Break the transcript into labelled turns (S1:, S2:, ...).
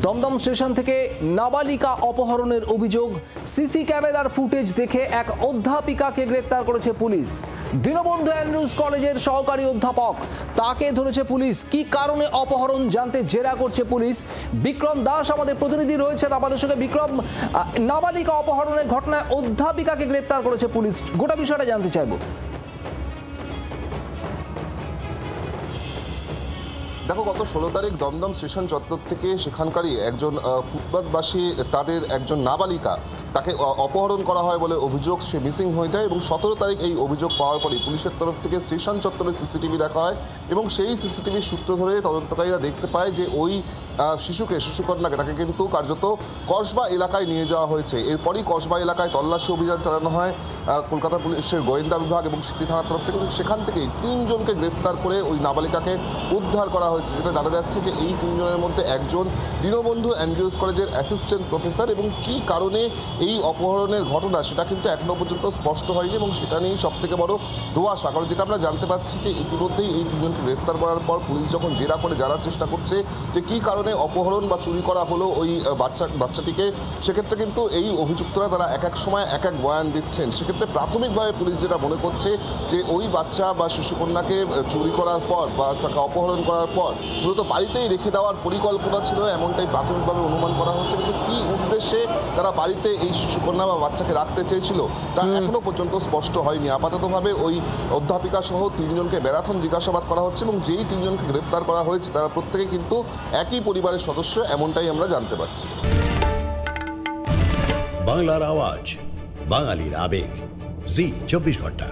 S1: Dumdum station থেকে নাবালিকা অপহরণের অভিযোগ। সিসি ক্যামেরার ফুটেজ দেখে এক অধ্যাপিকাকে গ্রেপ্তার করেছে পুলিশ। দীনবন্ধু অ্যান্ড্রুজ কলেজের সহকারী অধ্যাপক, তাকে ধরেছে পুলিশ। কি কারণে অপহরণ জানতে জেরা করছে পুলিশ। বিক্রম দাস আমাদের প্রতিনিধি রয়েছেন আমাদের সঙ্গে। বিক্রম, নাবালিকা অপহরণের ঘটনায় অধ্যাপিকাকে গ্রেপ্তার করেছে পুলিশ, গোটা বিষয়টা জানতে চাইব।
S2: দেখো, গত 16 তারিখ দমদম স্টেশন চত্বর থেকে সেখানকারই একজন ফুটপাতবাসী, তাদের একজন নাবালিকা, তাকে অপহরণ করা হয় বলে অভিযোগ। সে মিসিং হয়ে যায় এবং 17 তারিখ এই অভিযোগ পাওয়ার পরে পুলিশের তরফ থেকে স্টেশন চত্বরে সিসিটিভি দেখা হয় এবং সেই সিসিটিভির সূত্র ধরে তদন্তকারীরা দেখতে পায় যে ওই শিশুকন্যাকে তাকে কিন্তু কার্যত কসবা এলাকায় নিয়ে যাওয়া হয়েছে। এরপরই কসবা এলাকায় তল্লাশি অভিযান চালানো হয় কলকাতা পুলিশের গোয়েন্দা বিভাগ এবং সিটি থানার তরফ থেকে, এবং সেখান থেকেই 3 জনকে গ্রেফতার করে ওই নাবালিকাকে উদ্ধার করা হয়েছে। যেটা জানা যাচ্ছে যে এই 3 জনের মধ্যে একজন দীনবন্ধু অ্যান্ড্রুজ কলেজের অ্যাসিস্ট্যান্ট প্রফেসর, এবং কী কারণে এই অপহরণের ঘটনা সেটা কিন্তু এখনো পর্যন্ত স্পষ্ট হয়নি এবং সেটা নিয়েই সবথেকে বড় ধোঁয়াশা। কারণ যেটা আমরা জানতে পারছি যে ইতিমধ্যেই এই 3 জনকে গ্রেফতার করার পর পুলিশ যখন জেরা করে জানার চেষ্টা করছে যে কী কারণে অপহরণ বা চুরি করা হলো ওই বাচ্চাটিকে, সেক্ষেত্রে কিন্তু এই অভিযুক্তরা তারা এক এক সময় এক এক বয়ান দিচ্ছেন। সেক্ষেত্রে প্রাথমিকভাবে পুলিশ যেটা মনে করছে যে ওই বাচ্চা বা শিশুকন্যাকে চুরি করার পর বা তাকে অপহরণ করার পর মূলত বাড়িতেই রেখে দেওয়ার পরিকল্পনা ছিল, এমনটাই প্রাথমিকভাবে অনুমান করা হচ্ছে। কিন্তু কী উদ্দেশ্যে তারা বাড়িতে এই শিশুকন্যা বা বাচ্চাকে রাখতে চেয়েছিল তা এখনো পর্যন্ত স্পষ্ট হয়নি। আপাততভাবে ওই অধ্যাপিকা সহ 3 জনকে ম্যারাথন জিজ্ঞাসাবাদ করা হচ্ছে এবং যেই 3 জনকে গ্রেফতার করা হয়েছে তারা প্রত্যেকে কিন্তু একই পরিবারের সদস্য, এমনটাই আমরা জানতে পারছি।
S3: বাংলার আওয়াজ, বাঙালির আবেগ, জি 24 ঘন্টা।